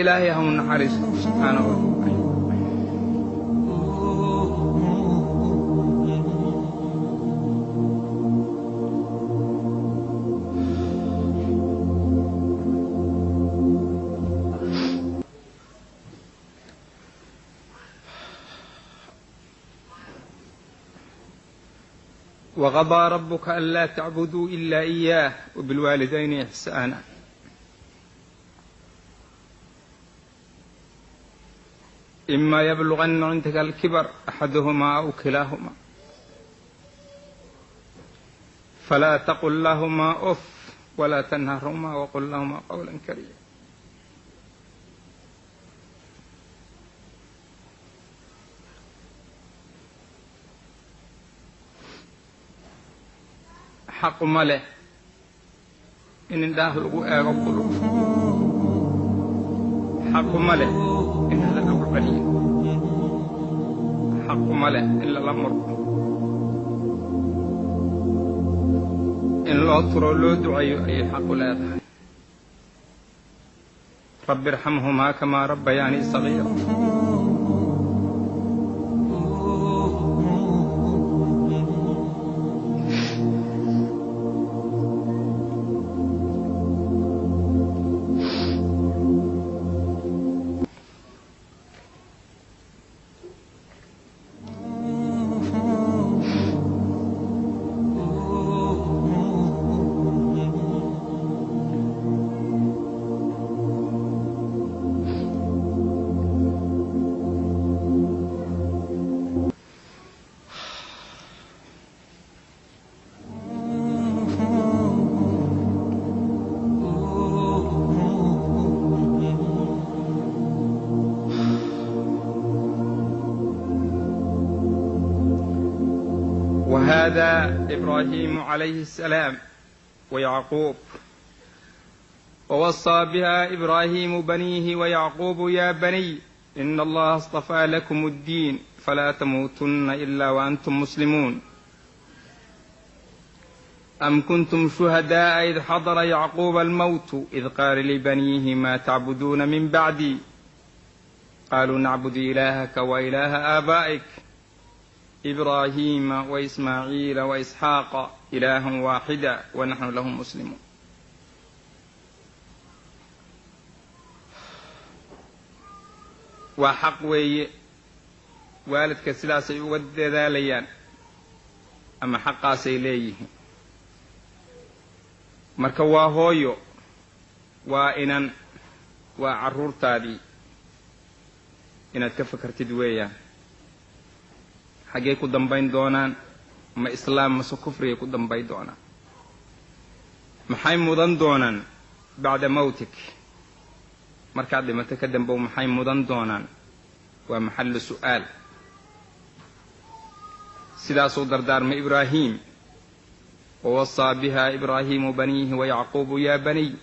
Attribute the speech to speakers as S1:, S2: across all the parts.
S1: إلهي هم نحرس سبحانه وتعالى. وقضى ربك ألا تعبدوا إلا إياه وبالوالدين إحسانا. إما يبلغن عندك الكبر أحدهما أو كلاهما فلا تقل لهما أف ولا تنهرهما وقل لهما قولا كريما. حق ماله إن داخل أقول حق ماله إن هذا القليل حق ماله إلا الأمر إن لا ترى له دعاء أي حق لا يدعي. رب ارحمهما كما ربياني صغيرا. وهذا إبراهيم عليه السلام ويعقوب ووصى بها إبراهيم بنيه ويعقوب يا بني إن الله اصطفى لكم الدين فلا تموتن إلا وأنتم مسلمون. أم كنتم شهداء إذ حضر يعقوب الموت إذ قال لبنيه ما تعبدون من بعدي قالوا نعبد إلهك وإله آبائك إبراهيم وإسماعيل وإسحاق إلها واحدا ونحن له مسلمون. وحق وي والدك سلاسي ود ذاليان أما حقا سيليه marka waa hooyo waa inan waa caruurtaadii inaad ka fakartid weeyaan xagee ku dambayn doonaan ma islaam ma kufriye ku dambayn doonaan maxay mudan doonaan bacda mawtik markaad dhimato ka dambow maxay mudan doonaan waa maxallu su'aal. sidaasuu dardaarmay ibraahim ووصى بها إبراهيم بنيه ويعقوب يا بني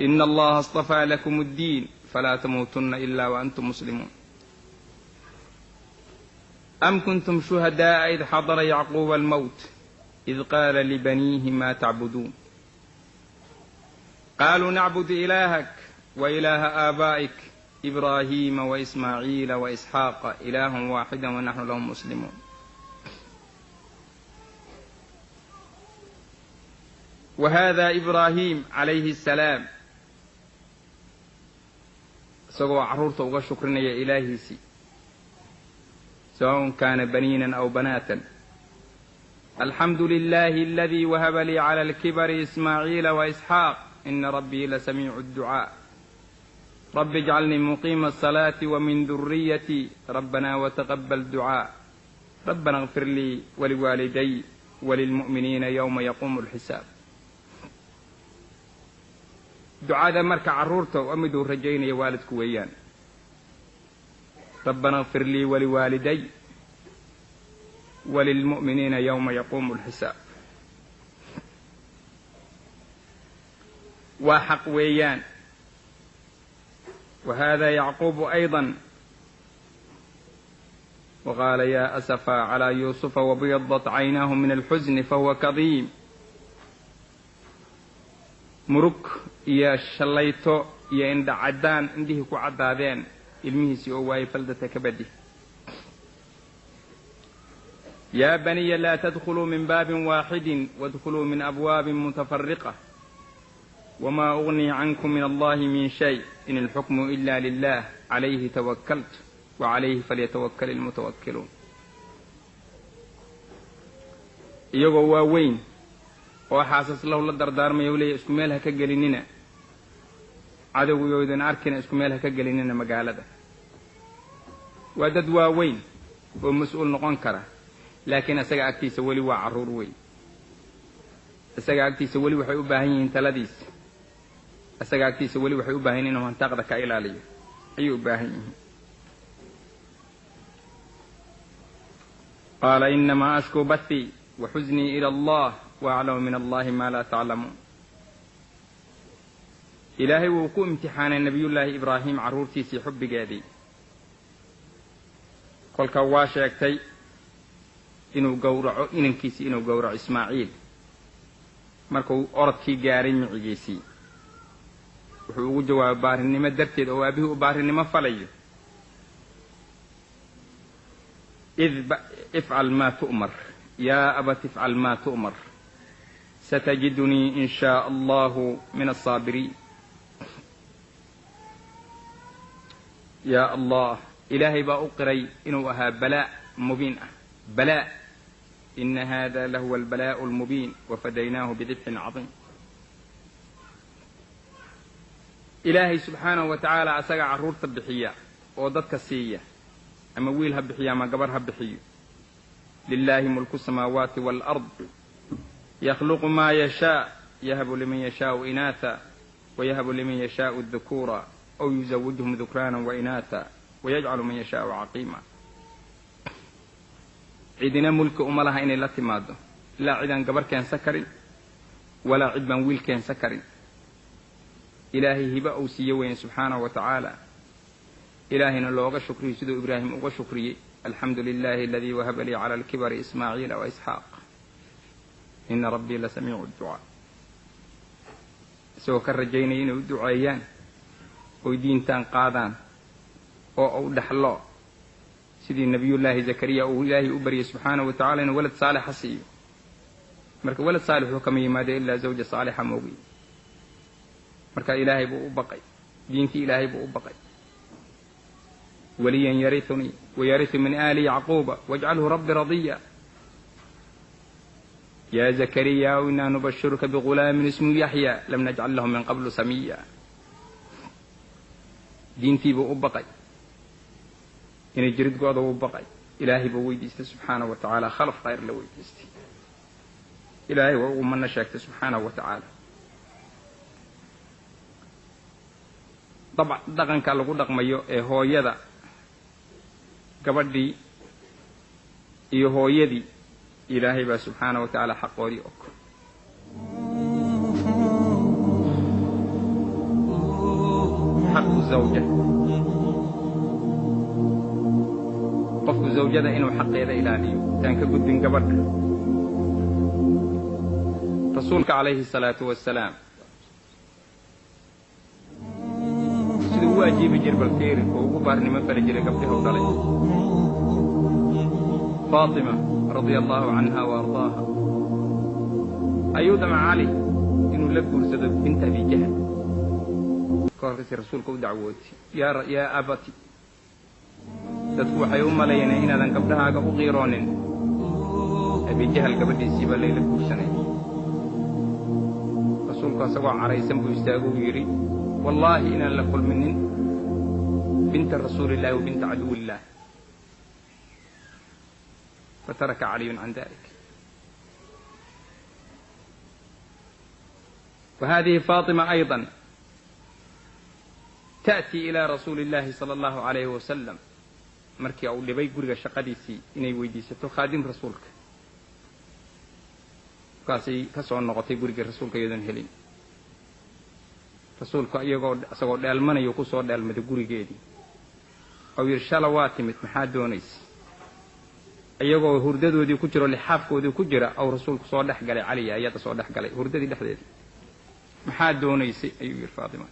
S1: إن الله اصطفى لكم الدين فلا تموتن إلا وأنتم مسلمون. أم كنتم شهداء إذ حضر يعقوب الموت إذ قال لبنيه ما تعبدون قالوا نعبد إلهك وإله آبائك إبراهيم وإسماعيل وإسحاق إله واحدا ونحن له مسلمون. وهذا إبراهيم عليه السلام سوى عرورته وشكرنا يا إلهي سي سواء كان بنينا أو بناتا. الحمد لله الذي وهب لي على الكبر إسماعيل وإسحاق إن ربي لسميع الدعاء. رب اجعلني مقيم الصلاة ومن ذريتي ربنا وتقبل دعاء. ربنا اغفر لي ولوالدي وللمؤمنين يوم يقوم الحساب. دعاء مركع عرورته وأمدوا رجينا يا والد كويان. ربنا اغفر لي ولوالدي وللمؤمنين يوم يقوم الحساب. وحق ويان. وهذا يعقوب أيضا وقال يا أسفا على يوسف وبيضت عيناه من الحزن فهو كظيم. مرك يا شليتو iyo indha caddaan indhihii ku caddaadeen ilmihiisii oo waayey faldata ka badi. yaa baniya laa tadkhuluu min baabin waaxidin waadkhuluu min abwaabin mutafarriqa wamaa ugnii cankum min allahi min shay in alxukmu ila lilah calayhi tawakkaltu wacalayhi falyatawakkal ilmutawakkiluun. iyagoo waaweyn oo xaasas lahu la dardaarmaya u leeya isku meel ha ka gelinina, cadowgoodan arkina isku meel ha ka gelinina magaalada. waa dad waaweyn oo mas-uul noqon kara, laakiin isaga agtiisa weli waa carruur weyn. isaga agtiisa weli waxay u baahan yihiin taladiisa. isaga agtiisa weli waxay u baahan yihiin inuu hantaaqda ka ilaaliyo ayay u baahan yihiin. qaala inamaa ashkuu bathii wa xuznii ila allah waaclamu min allahi maa laa taclamuun. ilaahay wuu ku imtixaanay nebiyullaahi ibraahim carruurtiisii xubbigeedii. kolka waa sheegtay inuu gowraco inankiisii inuu gowraco ismaaciil markuu orodkii gaaray micigiisii. wuxuu ugu jawaabay baarinimo darteed oo aabihii u baarinimo falayo. ifcal maa tu'mar yaa abati ifcal maa tu'mar satajidunii in shaa allahu min alsaabiriin. yaa allah, ilaahay baa u qiray inuu ahaa balaa mubiin ah. balaa ina hada lahuwa albalaa'u almubiin wafadaynaahu bidibxin cadiim. ilaahay subxaanahu wa tacaala asagaa carruurta bixiya oo dadka siiya, ama wiil ha bixiyo ama gabar ha bixiyo. lilaahi mulku samaawaati waalard yakhluqu maa yashaa yahabu liman yashaau inaatha wayahabu liman yashaau dukuura aw yuzawijuhum dukraanan wa inaatha wayajcalu man yashaau caqiima. cidina mulki uma laha inay la timaado ilaa cidaan gabar keensan karin walaa cid baan wiil keensan karin. ilaahay hiba uu siiye weyn subxaanahu wa tacaala. ilaahayna looga shukriyo siduu ibraahim uga shukriyey. alxamdu lilaahi aladii wahaba lii cala alkibari ismaaciila wa isxaaq ina rabbii la samiicu ducaa. isagoo ka rajaynaya inay u duceeyaan oy diintaan qaadaan oo u dhaxlo sidii nebiyullaahi zakariya uu ilaahay u baryay subxaanahu wa tacala inuu walad saalixa siiyo. marka walad saalixuu kama yimaado ilaa zawja saalixa moogiy. marka ilaahay buu u baqay, diintii ilaahay buu u baqay. waliyan yarithunii wayaritu min aali yacquuba wajcalhu rabbi radiya. yaa zakariya inaa nubashiruka bigulaamin ismuhu yaxya lam najcal lahu min qablu samiya. diintii buu u baqay, inay jiridgooda u baqay. ilaahay buu weydiistay subxaanahu wa tacaala, khalaf khayr la weydiistay. ilaahay waa ugu manno sheegtay subxaanahu wa tacaala. dhaqanka lagu dhaqmayo ee hooyada gabadhii iyo hooyadii ilaahay baa subxaanahu wa tacaala xaqoodii og. xaqu zawja, qofku zawjada inuu xaqeeda ilaaliyo intaan ka gudbin gabadha. rasuulka calayhi salaatu wassalaam siduu u ajiibi jir balkeeri oo ugu baarnimo fali jiray gabdhahu dhalay. faatima radia allahu canha wa ardaaha ayuu dama cali inuu la guursado binta abi jahl. ka horraysi rasuulka u dacwootay yaa abati, dadku waxay u malayneen inaadan gabdhahaaga u qiiroonin. abi jahl gabadhiisii baa layla guursanay. rasuulku asagoo caraysan buu istaaguu yidhi wallaahi inaan la kulminin binta rasuulillahi wa binta caduwillaah. fataraka caliyun can dalik. وهذه فاطمة أيضا تأتي إلى رسول الله صلى الله عليه وسلم markii uu dhibay guriga shaqadiisii inay weydiisato khaadim rasuulka. kaasay ka soo noqotay guriga rasuulka iyadoon helin. rasuulku isagoo dheelmanayo ku soo dheelmaday gurigeedii oo yidhi shala waa timid maxaa doonaysa. iyagoo hurdadoodii ku jiro lixaafkoodii ku jira oo rasuulku soo dhex galay caliya iyada soo dhex galay hurdadii dhexdeedii. maxaa doonaysay ayuu yidhi faatima.